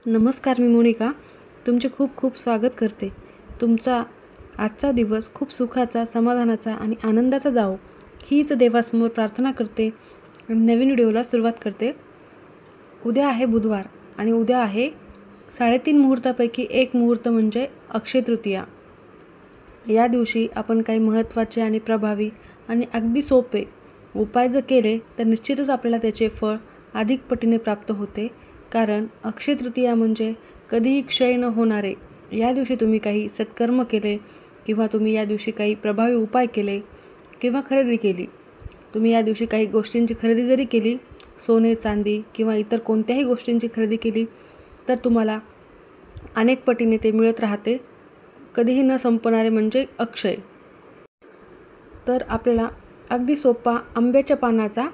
नमस्कार, मी मोनिका तुमचे खूप खूप स्वागत करते। तुमचा आजचा दिवस खूप सुखाचा, समाधानाचा आणि आनंदाचा जावो हीच देवासमोर प्रार्थना करते आणि नवीन व्हिडिओला सुरुवात करते। उद्या आहे बुधवार आणि उद्या आहे 3.5 मुहूर्तापैकी एक मुहूर्त म्हणजे अक्षय तृतीया। या दिवशी आपण काही महत्त्वाचे आणि प्रभावी आणि अगदी सोपे उपाय जर केले तर निश्चितच आपल्याला त्याचे फळ अधिक पटीने प्राप्त होते। कारण अक्षय तृतीया म्हणजे कधीही क्षय न होणारे। या दिवशी तुम्ही काही सत्कर्म केले किंवा तुम्ही या दिवशी काही प्रभावी उपाय केले किंवा खरेदी केली, तुम्ही या दिवशी काही गोष्टींची खरेदी जरी केली, सोने चांदी किंवा इतर कोणत्याही गोष्टींची खरेदी केली तर तुम्हाला अनेक पटीने ते मिळत राहते। कधीही न संपणारे म्हणजे अक्षय। तर आपल्याला अगदी सोपा आंब्याच्या पानाचा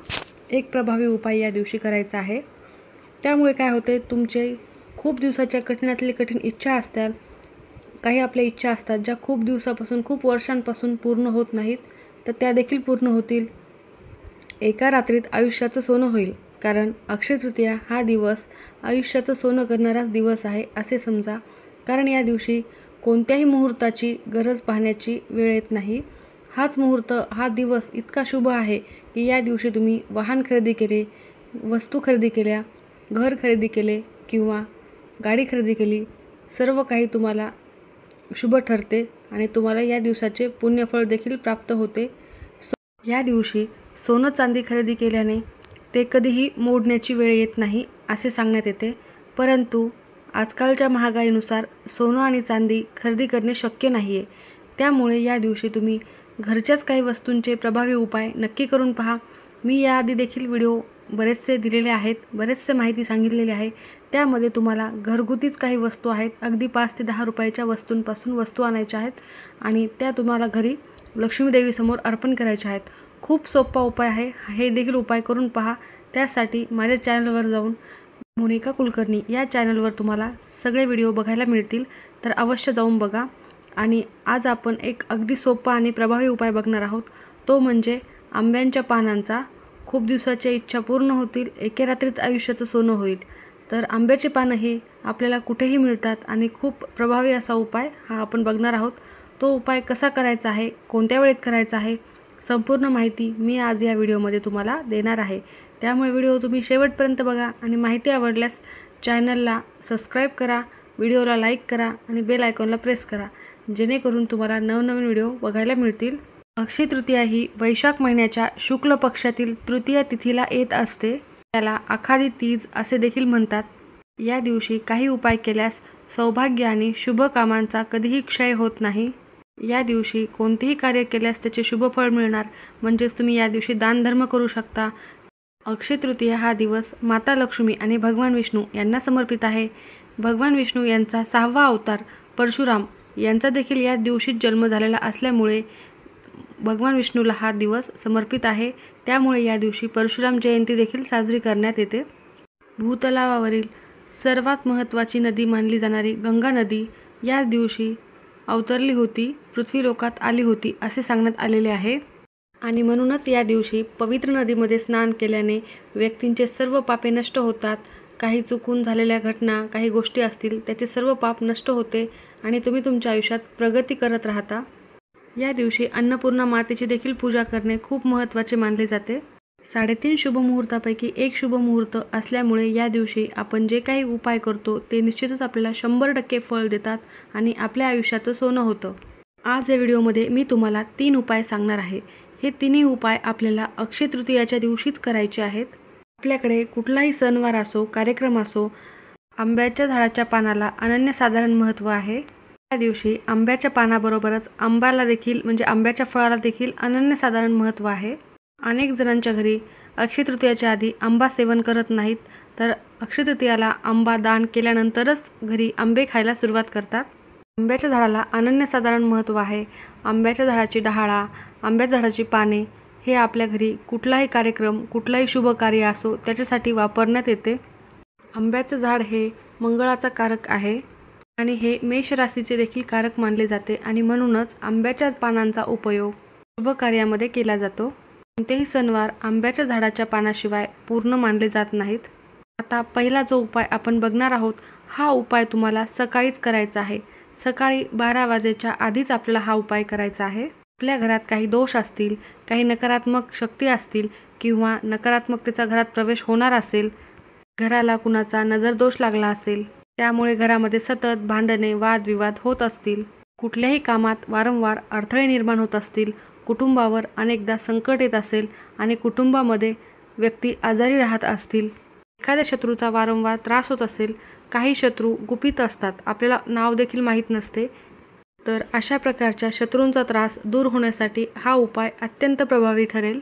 एक प्रभावी उपाय या दिवशी करायचा आहे। त्यामुळे काय होते, तुमचे खूप दिवसाच्या कठीणातली कठीण इच्छा असतात, काही आपल्या इच्छा असतात ज्या खूप दिवसापासून खूप वर्षांपासून पूर्ण होत नाहीत, तर त्या देखील पूर्ण होतील। एका रात्रीत आयुष्याचं सोनं होईल। कारण अक्षय तृतीया हा दिवस आयुष्याचं सोनं करणाराच दिवस आहे असे समजा। कारण या दिवशी कोणत्याही मुहूर्ताची गरज पाहण्याची वेळ येत नाही। हाच मुहूर्त, हा दिवस इतका शुभ आहे की या दिवशी तुम्ही वाहन खरेदी केले, वस्तू खरेदी केल्या, घर खरेदी केले किंवा गाडी खरेदी केली, सर्व काही तुम्हाला शुभ ठरते आणि तुम्हाला या दिवसाचे पुण्यफळ देखील प्राप्त होते। या दिवशी सोनं चांदी खरेदी केल्याने ते कधीही मोडण्याची वेळ येत नाही असे सांगण्यात येते। परंतु आजकालच्या महागाईनुसार सोनं आणि चांदी खरेदी करणे शक्य नाही आहे। त्यामुळे या दिवशी तुम्ही घरच्याच काही वस्तूंचे प्रभावी उपाय नक्की करून पहा। मी याआधी देखील व्हिडिओ बरेचसे दिलेले आहेत, बरेचसे माहिती सांगितलेली आहे। त्यामध्ये तुम्हाला घरगुतीच काही वस्तू आहेत, अगदी 5 ते 10 रुपयाच्या वस्तूंपासून वस्तू आणायच्या आहेत आणि त्या तुम्हाला घरी लक्ष्मी देवीसमोर अर्पण करायच्या आहेत। खूप सोपा उपाय आहे, हे देखील उपाय करून पहा। त्यासाठी माझ्या चॅनलवर जाऊन मोनिका कुलकर्णी या चॅनलवर तुम्हाला सगळे व्हिडिओ बघायला मिळतील, तर अवश्य जाऊन बघा। आणि आज आपण एक अगदी सोपा आणि प्रभावी उपाय बघणार आहोत, तो म्हणजे आंब्यांच्या पानांचा। खूप दिवसाच्या इच्छा पूर्ण होतील, एके रात्रीत आयुष्याचं सोनं होईल। तर आंब्याचे पानं हे आपल्याला कुठेही मिळतात आणि खूप प्रभावी असा उपाय हा आपण बघणार आहोत। तो उपाय कसा करायचा आहे, कोणत्या वेळेत करायचा आहे, संपूर्ण माहिती मी आज या व्हिडिओमध्ये तुम्हाला देणार आहे। त्यामुळे व्हिडिओ तुम्ही शेवटपर्यंत बघा आणि माहिती आवडल्यास चॅनलला सबस्क्राईब करा, व्हिडिओला लाईक करा आणि बेल आयकॉनला प्रेस करा, जेणेकरून तुम्हाला नवनवीन व्हिडिओ बघायला मिळतील। अक्षय तृतीया ही वैशाख महिन्याच्या शुक्ल पक्षातील तृतीया तिथीला येत असते। त्याला आखाडी तीज असे देखील म्हणतात। या दिवशी काही उपाय केल्यास सौभाग्य आणि शुभ कामांचा कधीही क्षय होत नाही। या दिवशी कोणतेही कार्य केल्यास त्याचे शुभ फळ मिळणार, म्हणजेच तुम्ही या दिवशी दानधर्म करू शकता। अक्षय तृतीया हा दिवस माता लक्ष्मी आणि भगवान विष्णू यांना समर्पित आहे। भगवान विष्णू यांचा 6वा अवतार परशुराम यांचा देखील या दिवशीच जन्म झालेला असल्यामुळे भगवान विष्णूला हा दिवस समर्पित आहे। त्यामुळे या दिवशी परशुराम जयंती देखील साजरी करण्यात येते। भूतलावरील सर्वात महत्त्वाची नदी मानली जाणारी गंगा नदी या दिवशी अवतरली होती, पृथ्वीलोकात आली होती असे सांगण्यात आलेले आहे। आणि म्हणूनच या दिवशी पवित्र नदीमध्ये स्नान केल्याने व्यक्तींचे सर्व पापे नष्ट होतात। काही चुकून झालेल्या घटना, काही गोष्टी असतील, त्याचे सर्व पाप नष्ट होते आणि तुम्ही तुमच्या आयुष्यात प्रगती करत राहता। या दिवशी अन्नपूर्णा मातेची देखील पूजा करणे खूप महत्त्वाचे मानले जाते। 3.5 शुभ मुहूर्तापैकी एक शुभ मुहूर्त असल्यामुळे या दिवशी आपण जे काही उपाय करतो ते निश्चितच आपल्याला 100% फळ देतात आणि आपल्या आयुष्याचं सोनं होतं। आज या व्हिडिओमध्ये मी तुम्हाला 3 उपाय सांगणार आहे। हे तिन्ही उपाय आपल्याला अक्षय तृतीयाच्या दिवशीच करायचे आहेत। आपल्याकडे कुठलाही सणवार असो, कार्यक्रम असो, आंब्याच्या झाडाच्या पानाला अनन्यसाधारण महत्त्व आहे। या दिवशी आंब्याच्या पानाबरोबरच आंब्याला देखील म्हणजे आंब्याच्या फळाला देखील अनन्यसाधारण महत्त्व आहे। अनेक जणांच्या घरी अक्षय तृतीयाच्या आधी आंबा सेवन करत नाहीत, तर अक्षय तृतीयाला आंबा दान केल्यानंतरच घरी आंबे खायला सुरुवात करतात। आंब्याच्या झाडाला अनन्यसाधारण महत्त्व आहे। आंब्याच्या झाडाची डहाळा, आंब्याच्या झाडाची पाने हे आपल्या घरी कुठलाही कार्यक्रम, कुठलाही शुभ कार्य असो त्याच्यासाठी वापरण्यात येते। आंब्याचं झाड हे मंगळाचा कारक आहे आणि हे मेष राशीचे देखील कारक मानले जाते आणि म्हणूनच आंब्याच्या पानांचा उपयोग शुभ कार्यामध्ये केला जातो। कोणतेही सणवार आंब्याच्या झाडाच्या पानाशिवाय पूर्ण मानले जात नाहीत। आता पहिला जो उपाय आपण बघणार आहोत, हा उपाय तुम्हाला सकाळीच करायचा आहे. सकाळी 12 वाजेच्या आधीच आपल्याला हा उपाय करायचा आहे. आपल्या घरात काही दोष असतील, काही नकारात्मक शक्ती असतील किंवा नकारात्मकतेचा घरात प्रवेश होणार असेल, घराला कुणाचा नजरदोष लागला असेल, त्यामुळे घरामध्ये सतत भांडणे, वादविवाद होत असतील, कुठल्याही कामात वारंवार अडथळे निर्माण होत असतील, कुटुंबावर अनेकदा संकट येत असेल आणि कुटुंबामध्ये व्यक्ती आजारी राहत असतील, एखाद्या शत्रूचा वारंवार त्रास होत असेल, काही शत्रू गुपित असतात, आपल्याला नाव देखील माहीत नसते, तर अशा प्रकारच्या शत्रूंचा त्रास दूर होण्यासाठी हा उपाय अत्यंत प्रभावी ठरेल.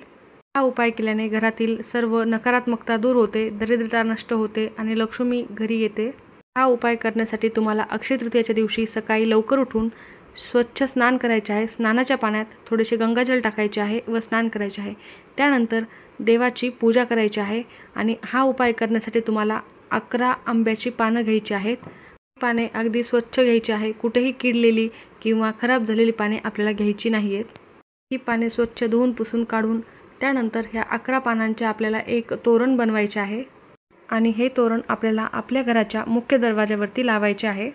हा उपाय केल्याने घरातील सर्व नकारात्मकता दूर होते, दरिद्रता नष्ट होते आणि लक्ष्मी घरी येते. हा उपाय करण्यासाठी तुम्हाला अक्षय तृतीयेच्या दिवशी सकाळी लवकर उठून स्वच्छ स्नान करायचे आहे. स्नानाच्या पाण्यात थोडेसे गंगाजल टाकायचे आहे व स्नान करायचे आहे. त्यानंतर देवाची पूजा करायची आहे आणि हा उपाय करण्यासाठी तुम्हाला 11 आंब्याची पानं घ्यायची आहेत. पाने अगदी स्वच्छ घ्यायची आहे. कुठेही किडलेली किंवा खराब झालेली पाने आपल्याला घ्यायची नाही आहेत. ही पाने स्वच्छ धुवून पुसून काढून त्यानंतर ह्या 11 पानांचे आपल्याला एक तोरण बनवायचे आहे आणि हे तोरण आपल्याला आपल्या घराच्या मुख्य दरवाजावरती लावायचे आहे.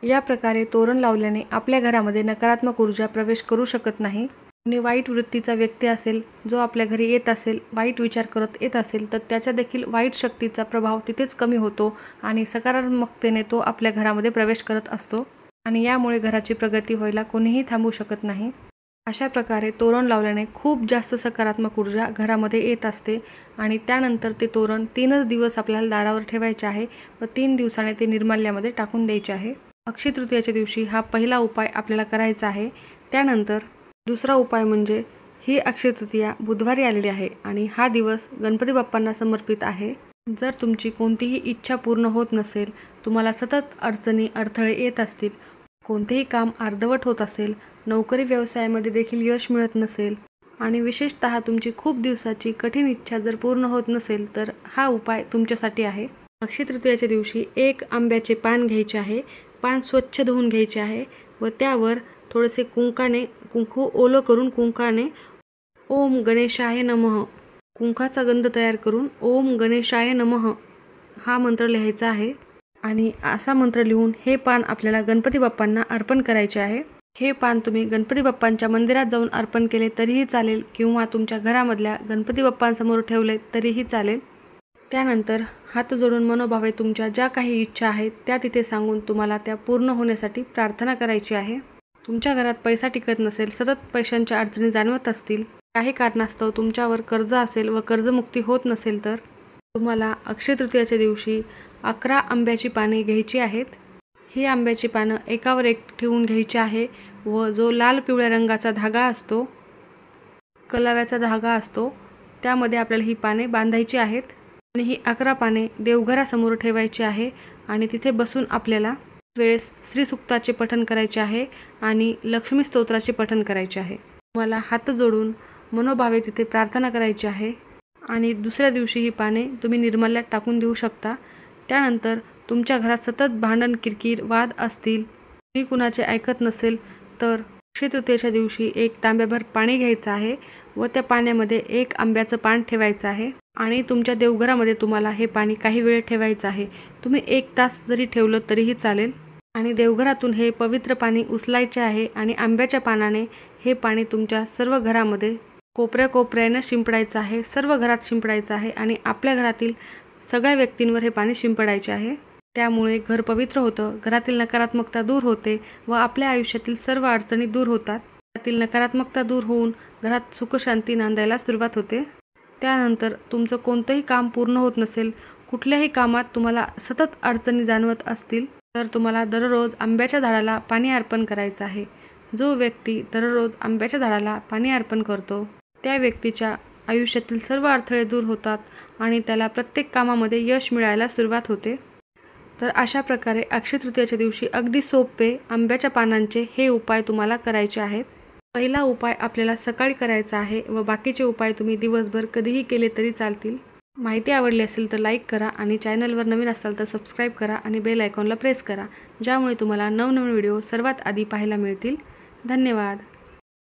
या प्रकारे तोरण लावल्याने आपल्या घरामध्ये नकारात्मक ऊर्जा प्रवेश करू शकत नाही. आणि वाईट वृत्तीचा व्यक्ती असेल, जो आपल्या घरी येत असेल, वाईट विचार करत येत असेल, तर त्याच्या देखील वाईट शक्तीचा प्रभाव तिथेच कमी होतो आणि सकारात्मकतेने तो आपल्या घरामध्ये प्रवेश करत असतो आणि यामुळे घराची प्रगती व्हायला कोणीही थांबवू शकत नाही. अशा प्रकारे तोरण लावल्याने खूप जास्त सकारात्मक ऊर्जा घरामध्ये येत असते आणि त्यानंतर ते तोरण 3च दिवस आपल्याला दारावर ठेवायचे आहे व 3 दिवसाने ते निर्माल्यामध्ये टाकून द्यायचे आहे. अक्षय तृतीयेच्या दिवशी हा पहिला उपाय आपल्याला करायचा आहे. त्यानंतर दुसरा उपाय म्हणजे ही अक्षय तृतीया बुधवारी आलेली आहे आणि हा दिवस गणपती बाप्पांना समर्पित आहे. जर तुमची कोणतीही इच्छा पूर्ण होत नसेल, तुम्हाला सतत अडचणी, अडथळे येत असतील, कोणतेही काम अर्धवट होत असेल, नोकरी व्यवसायामध्ये देखील यश मिळत नसेल आणि विशेषतः तुमची खूप दिवसाची कठीण इच्छा जर पूर्ण होत नसेल, तर हा उपाय तुमच्यासाठी आहे. अक्षय तृतीयेच्या दिवशी 1 आंब्याचे पान घ्यायचे आहे. पान स्वच्छ धुवून घ्यायचे आहे व त्यावर थोडेसे कुंकू ओलं करून कुंकाने ओम गणेशाय नमः, कुंकाचा गंध तयार करून ओम गणेशाय नमः हा मंत्र लिहायचा आहे आणि असा मंत्र लिहून हे पान आपल्याला गणपती बाप्पांना अर्पण करायचे आहे. हे पान तुम्ही गणपती बाप्पांच्या मंदिरात जाऊन अर्पण केले तरीही चालेल किंवा तुमच्या घरामधल्या गणपती बाप्पांसमोर ठेवले तरीही चालेल. त्यानंतर हात जोडून मनोभावे तुमच्या ज्या काही इच्छा आहेत त्या तिथे सांगून तुम्हाला त्या पूर्ण होण्यासाठी प्रार्थना करायची आहे. तुमच्या घरात पैसा टिकत नसेल, सतत पैशांच्या अडचणी जाणवत असतील, काही कारणास्तव तुमच्यावर कर्ज असेल व कर्जमुक्ती होत नसेल, तर तुम्हाला अक्षय तृतीयेच्या दिवशी 11 आंब्याची पाने घ्यायची आहेत. ही आंब्याची पानं एकावर एक ठेवून घ्यायची आहे व जो लाल पिवळ्या रंगाचा धागा असतो, कलाव्याचा धागा असतो, त्यामध्ये आपल्याला ही पाने बांधायची आहेत आणि ही 11 पाने देवघरासमोर ठेवायची आहे आणि तिथे बसून आपल्याला वेळेस श्रीसुक्ताचे पठण करायचे आहे आणि लक्ष्मी स्तोत्राचे पठण करायचे आहे. तुम्हाला हात जोडून मनोभावे तिथे प्रार्थना करायची आहे आणि दुसऱ्या दिवशी ही पाने तुम्ही निर्माल्यात टाकून देऊ शकता. त्यानंतर तुमच्या घरात सतत भांडण, किरकिर, वाद असतील, कोणी कुणाचे ऐकत नसेल, तर अक्षय तृतीयेच्या दिवशी 1 तांब्याभर पाणी घ्यायचं आहे व त्या पाण्यामध्ये 1 आंब्याचं पान ठेवायचं आहे आणि तुमच्या देवघरामध्ये तुम्हाला हे पाणी काही वेळ ठेवायचं आहे. तुम्ही 1 तास जरी ठेवलं तरीही चालेल आणि देवघरातून हे पवित्र पाणी उचलायचे आहे आणि आंब्याच्या पानाने हे पाणी तुमच्या सर्व घरामध्ये कोपऱ्यानं शिंपडायचं आहे, सर्व घरात शिंपडायचं आहे आणि आपल्या घरातील सगळ्या व्यक्तींवर हे पाणी शिंपडायचे आहे. त्यामुळे घर पवित्र होतं, घरातील नकारात्मकता दूर होते व आपल्या आयुष्यातील सर्व अडचणी दूर होतात. घरातील नकारात्मकता दूर होऊन घरात सुखशांती नांदायला सुरुवात होते. त्यानंतर तुमचं कोणतंही काम पूर्ण होत नसेल, कुठल्याही कामात तुम्हाला सतत अडचणी जाणवत असतील, तर तुम्हाला दररोज आंब्याच्या झाडाला पाणी अर्पण करायचं आहे. जो व्यक्ती दररोज आंब्याच्या झाडाला पाणी अर्पण करतो, त्या व्यक्तीच्या आयुष्यातील सर्व अडथळे दूर होतात आणि त्याला प्रत्येक कामामध्ये यश मिळायला सुरुवात होते. तर अशा प्रकारे अक्षय तृतीयेच्या दिवशी अगदी सोपे आंब्याच्या पानांचे हे उपाय तुम्हाला करायचे आहेत. पहिला उपाय आपल्याला सकाळी करायचा आहे व बाकीचे उपाय तुम्ही दिवसभर कधीही केले तरी चालतील. माहिती आवडली असेल तर लाईक करा आणि चॅनलवर नवीन असाल तर सबस्क्राईब करा आणि बेल आयकॉनला प्रेस करा, ज्यामुळे तुम्हाला नवनवीन व्हिडिओ सर्वात आधी पाहायला मिळतील. धन्यवाद.